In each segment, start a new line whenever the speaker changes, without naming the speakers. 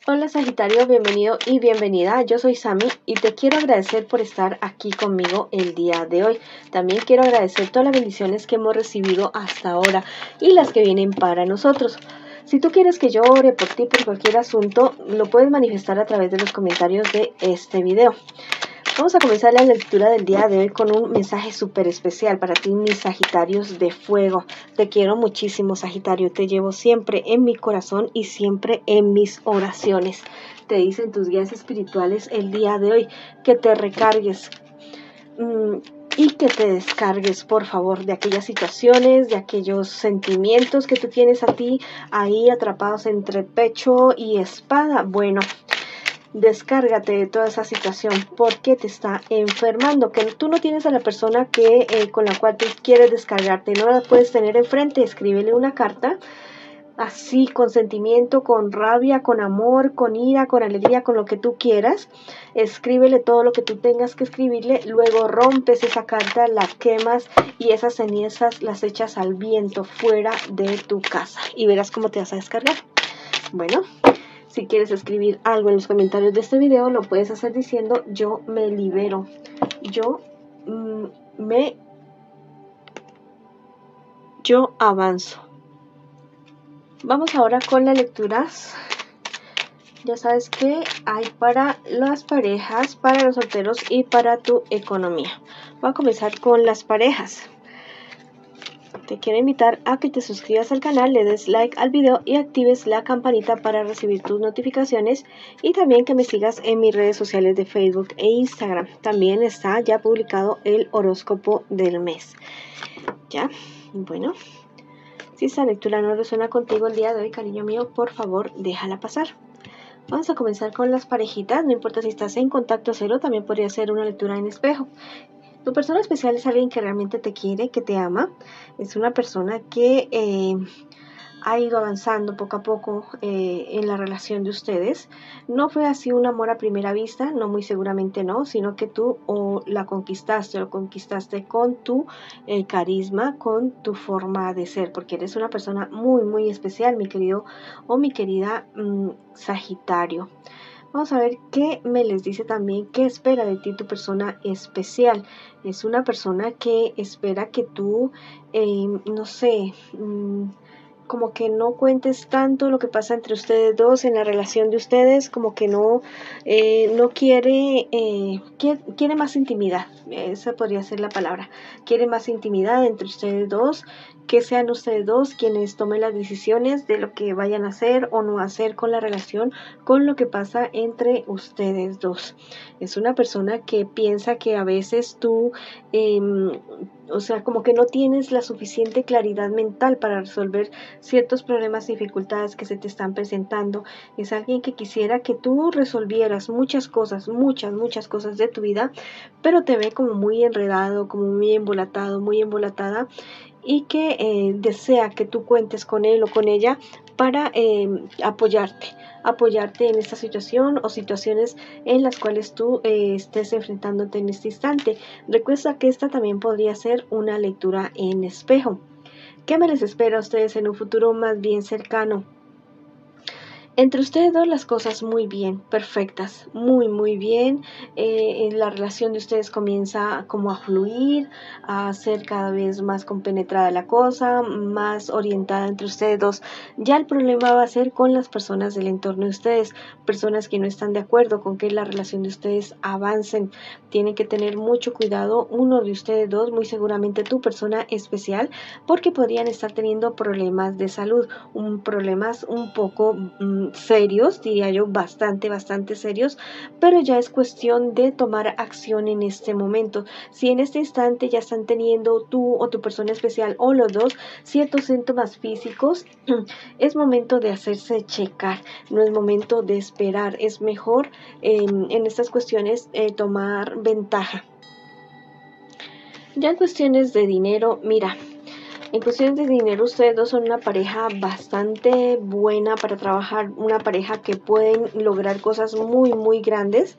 Hola Sagitario, bienvenido y bienvenida. Yo soy Sami y te quiero agradecer por estar aquí conmigo el día de hoy. También quiero agradecer todas las bendiciones que hemos recibido hasta ahora y las que vienen para nosotros. Si tú quieres que yo ore por ti por cualquier asunto, lo puedes manifestar a través de los comentarios de este video. Vamos a comenzar la lectura del día de hoy con un mensaje súper especial para ti, mis Sagitarios de fuego. Te quiero muchísimo, Sagitario. Te llevo siempre en mi corazón y siempre en mis oraciones. Te dicen tus guías espirituales el día de hoy que te recargues y que te descargues, por favor, de aquellas situaciones, de aquellos sentimientos que tú tienes a ti ahí atrapados entre pecho y espada. Bueno, descárgate de toda esa situación porque te está enfermando, que tú no tienes a la persona con la cual tú quieres descargarte, no la puedes tener enfrente. Escríbele una carta así, con sentimiento, con rabia, con amor, con ira, con alegría, con lo que tú quieras. Escríbele todo lo que tú tengas que escribirle, luego rompes esa carta, la quemas y esas cenizas las echas al viento fuera de tu casa y verás cómo te vas a descargar. Bueno, si quieres escribir algo en los comentarios de este video, lo puedes hacer diciendo: yo me libero, yo avanzo. Vamos ahora con las lecturas. Ya sabes que hay para las parejas, para los solteros y para tu economía. Voy a comenzar con las parejas. Te quiero invitar a que te suscribas al canal, le des like al video y actives la campanita para recibir tus notificaciones, y también que me sigas en mis redes sociales de Facebook e Instagram. También está ya publicado el horóscopo del mes. ¿Ya? Bueno, si esta lectura no resuena contigo el día de hoy, cariño mío, por favor, déjala pasar. Vamos a comenzar con las parejitas. No importa si estás en contacto cero, también podría ser una lectura en espejo. Tu persona especial es alguien que realmente te quiere, que te ama. Es una persona que ha ido avanzando poco a poco en la relación de ustedes. No fue así un amor a primera vista, no, muy seguramente no, sino que tú la conquistaste o lo conquistaste con tu carisma, con tu forma de ser, porque eres una persona muy, muy especial, mi querido o mi querida Sagitario. Vamos a ver qué me les dice también, qué espera de ti tu persona especial. Es una persona que espera que tú, no sé, como que no cuentes tanto lo que pasa entre ustedes dos, en la relación de ustedes, como que no quiere, quiere más intimidad. Esa podría ser la palabra. Quiere más intimidad entre ustedes dos, que sean ustedes dos quienes tomen las decisiones de lo que vayan a hacer o no hacer con la relación, con lo que pasa entre ustedes dos. Es una persona que piensa que a veces tú, o sea, como que no tienes la suficiente claridad mental para resolver ciertos problemas y dificultades que se te están presentando. Es alguien que quisiera que tú resolvieras muchas cosas, muchas cosas de tu vida, pero te ve como muy enredado, como muy embolatado, muy embolatada, y que desea que tú cuentes con él o con ella para apoyarte en esta situación o situaciones en las cuales tú estés enfrentándote en este instante. Recuerda que esta también podría ser una lectura en espejo. ¿Qué me les espera a ustedes en un futuro más bien cercano? Entre ustedes dos las cosas muy bien, perfectas, muy bien. La relación de ustedes comienza como a fluir, a ser cada vez más compenetrada la cosa, más orientada entre ustedes dos. Ya el problema va a ser con las personas del entorno de ustedes, personas que no están de acuerdo con que la relación de ustedes avancen. Tienen que tener mucho cuidado uno de ustedes dos, muy seguramente tu persona especial, porque podrían estar teniendo problemas de salud, problemas un poco serios, diría yo, bastante serios, pero ya es cuestión de tomar acción en este momento. Si en este instante ya están teniendo tú o tu persona especial o los dos ciertos síntomas físicos, es momento de hacerse checar, no es momento de esperar. Es mejor en estas cuestiones tomar ventaja. Ya en cuestiones de dinero, mira, en cuestiones de dinero, ustedes dos son una pareja bastante buena para trabajar, una pareja que pueden lograr cosas muy grandes.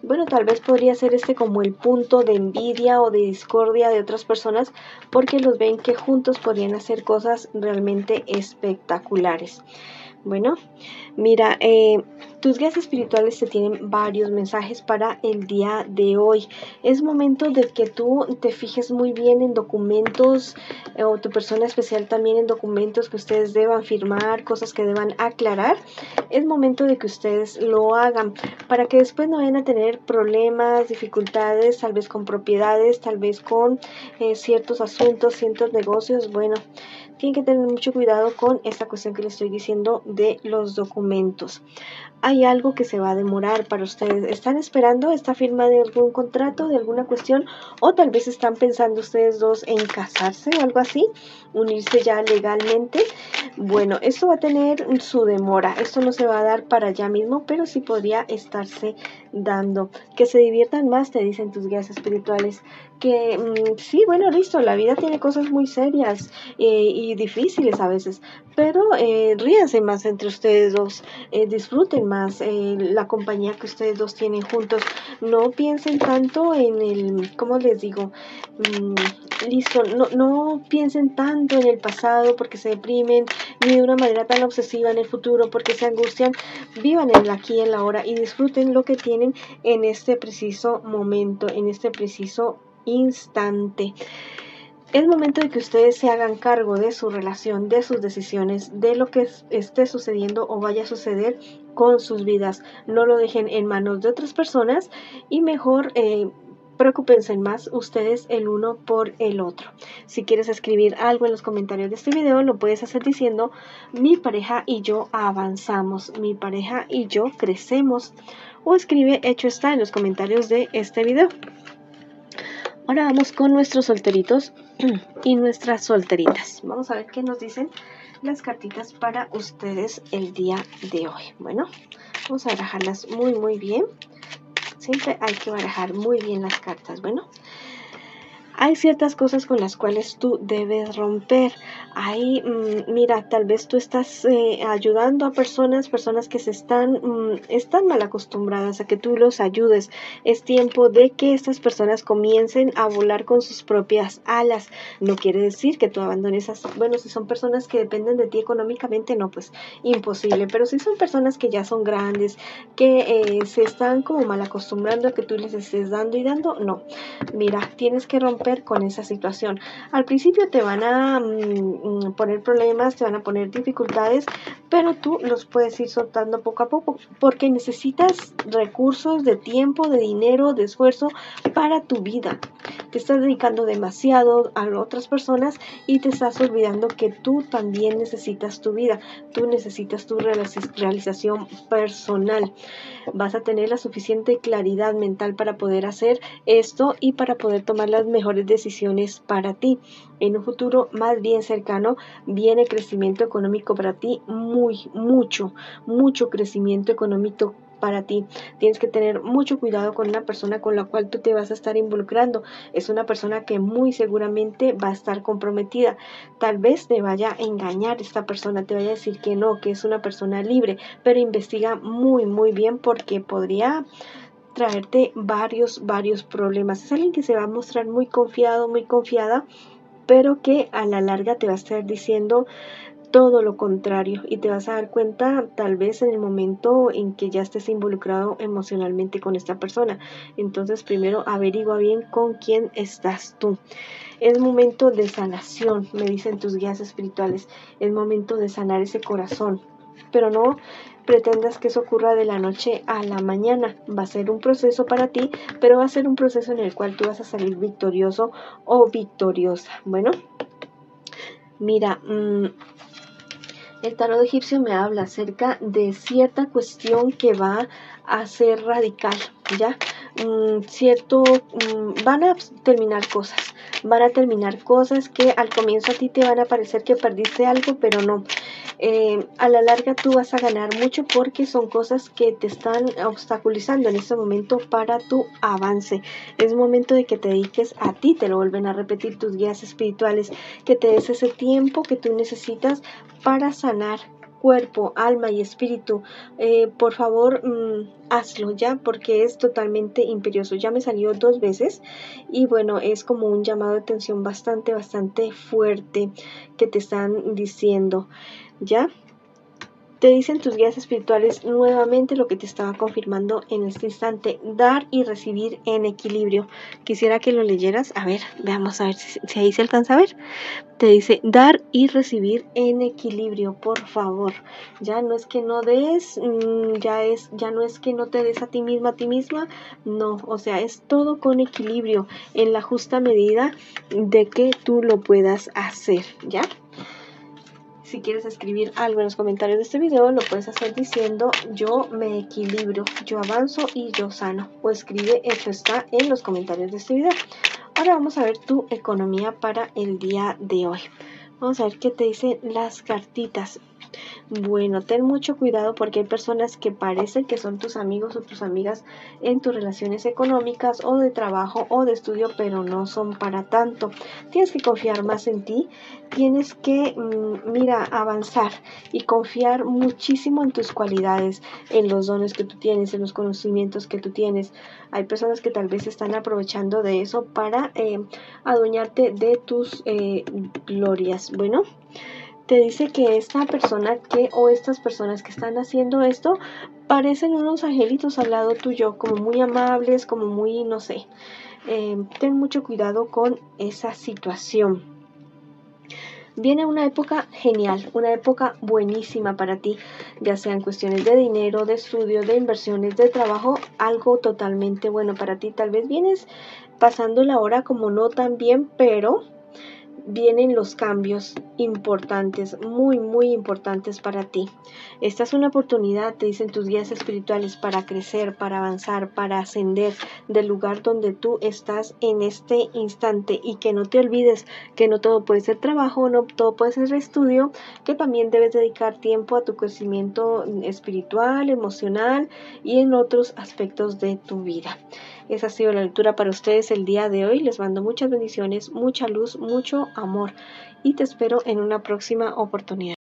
Bueno, tal vez podría ser como el punto de envidia o de discordia de otras personas, porque los ven que juntos podrían hacer cosas realmente espectaculares. Bueno, mira, Tus guías espirituales te tienen varios mensajes para el día de hoy. Es momento de que tú te fijes muy bien en documentos o tu persona especial también en documentos que ustedes deban firmar, cosas que deban aclarar. Es momento de que ustedes lo hagan para que después no vayan a tener problemas, dificultades, tal vez con propiedades, tal vez con ciertos asuntos, ciertos negocios. Bueno, tienen que tener mucho cuidado con esta cuestión que les estoy diciendo de los documentos. Hay algo que se va a demorar para ustedes. ¿Están esperando esta firma de algún contrato, de alguna cuestión? O tal vez están pensando ustedes dos en casarse o algo así, unirse ya legalmente. Bueno, esto va a tener su demora. Esto no se va a dar para allá mismo, pero sí podría estarse dando. Que se diviertan más, te dicen tus guías espirituales. Que sí, bueno, listo, la vida tiene cosas muy serias y difíciles a veces, pero ríanse más entre ustedes dos, disfruten más la compañía que ustedes dos tienen juntos. No piensen tanto en el, ¿cómo les digo? Listo, no piensen tanto en el pasado porque se deprimen, ni de una manera tan obsesiva en el futuro porque se angustian. Vivan el aquí y el ahora y disfruten lo que tienen en este preciso momento, en este preciso instante. Es momento de que ustedes se hagan cargo de su relación, de sus decisiones, de lo que esté sucediendo o vaya a suceder con sus vidas. No lo dejen en manos de otras personas y mejor preocúpense más ustedes el uno por el otro. Si quieres escribir algo en los comentarios de este video, lo puedes hacer diciendo: mi pareja y yo avanzamos, mi pareja y yo crecemos. O escribe hecho está en los comentarios de este video. Ahora vamos con nuestros solteritos y nuestras solteritas. Vamos a ver qué nos dicen las cartitas para ustedes el día de hoy. Bueno, vamos a barajarlas muy bien. Siempre hay que barajar muy bien las cartas. Bueno, hay ciertas cosas con las cuales tú debes romper. Ahí, mira, tal vez tú estás ayudando a personas que están mal acostumbradas a que tú los ayudes. Es tiempo de que estas personas comiencen a volar con sus propias alas. No quiere decir que tú abandones bueno, si son personas que dependen de ti económicamente, no, pues imposible. Pero si son personas que ya son grandes, que se están como mal acostumbrando a que tú les estés dando y dando, no. Mira, tienes que romper con esa situación. Al principio te van a poner problemas, te van a poner dificultades, pero tú los puedes ir soltando poco a poco porque necesitas recursos de tiempo, de dinero, de esfuerzo para tu vida. Te estás dedicando demasiado a otras personas y te estás olvidando que tú también necesitas tu vida, tú necesitas tu realización personal. Vas a tener la suficiente claridad mental para poder hacer esto y para poder tomar las mejores decisiones para ti. En un futuro más bien cercano viene crecimiento económico para ti, mucho crecimiento económico para ti. Tienes que tener mucho cuidado con una persona con la cual tú te vas a estar involucrando. Es una persona que muy seguramente va a estar comprometida. Tal vez te vaya a engañar esta persona, te vaya a decir que no, que es una persona libre, pero investiga muy bien porque podría traerte varios problemas. Es alguien que se va a mostrar muy confiado, muy confiada, pero que a la larga te va a estar diciendo todo lo contrario y te vas a dar cuenta tal vez en el momento en que ya estés involucrado emocionalmente con esta persona. Entonces primero averigua bien con quién estás tú. Es momento de sanación, me dicen tus guías espirituales. Es momento de sanar ese corazón, pero no pretendas que eso ocurra de la noche a la mañana. Va a ser un proceso para ti, pero va a ser un proceso en el cual tú vas a salir victorioso o victoriosa. Bueno, mira, el tarot egipcio me habla acerca de cierta cuestión que va a ser radical, ¿ya? Van a terminar cosas que al comienzo a ti te van a parecer que perdiste algo, pero no. A la larga tú vas a ganar mucho porque son cosas que te están obstaculizando en este momento para tu avance. Es momento de que te dediques a ti, te lo vuelven a repetir tus guías espirituales, que te des ese tiempo que tú necesitas para sanar cuerpo, alma y espíritu. Por favor, hazlo ya, porque es totalmente imperioso. Ya me salió 2 veces y bueno, es como un llamado de atención bastante fuerte que te están diciendo, ¿ya? Te dicen tus guías espirituales nuevamente lo que te estaba confirmando en este instante: dar y recibir en equilibrio. Quisiera que lo leyeras. A ver, veamos a ver si ahí se alcanza a ver. Te dice dar y recibir en equilibrio, por favor. Ya no es que no des, ya no es que no te des a ti misma, no, o sea, es todo con equilibrio, en la justa medida de que tú lo puedas hacer, ¿ya? Si quieres escribir algo en los comentarios de este video, lo puedes hacer diciendo: yo me equilibro, yo avanzo y yo sano. O escribe: esto está en los comentarios de este video. Ahora vamos a ver tu economía para el día de hoy. Vamos a ver qué te dicen las cartitas. Bueno, ten mucho cuidado porque hay personas que parecen que son tus amigos o tus amigas en tus relaciones económicas o de trabajo o de estudio, pero no son para tanto. Tienes que confiar más en ti, tienes que, avanzar y confiar muchísimo en tus cualidades, en los dones que tú tienes, en los conocimientos que tú tienes. Hay personas que tal vez están aprovechando de eso para adueñarte de tus glorias. Bueno, te dice que esta persona o estas personas que están haciendo esto parecen unos angelitos al lado tuyo, como muy amables, como muy, no sé. Ten mucho cuidado con esa situación. Viene una época genial, una época buenísima para ti, ya sean cuestiones de dinero, de estudio, de inversiones, de trabajo, algo totalmente bueno para ti. Tal vez vienes pasando la hora como no tan bien, pero vienen los cambios importantes, muy, muy importantes para ti. Esta es una oportunidad, te dicen tus guías espirituales, para crecer, para avanzar, para ascender del lugar donde tú estás en este instante, y que no te olvides que no todo puede ser trabajo, no todo puede ser estudio, que también debes dedicar tiempo a tu crecimiento espiritual, emocional y en otros aspectos de tu vida. Esa ha sido la lectura para ustedes el día de hoy. Les mando muchas bendiciones, mucha luz, mucho amor, y te espero en una próxima oportunidad.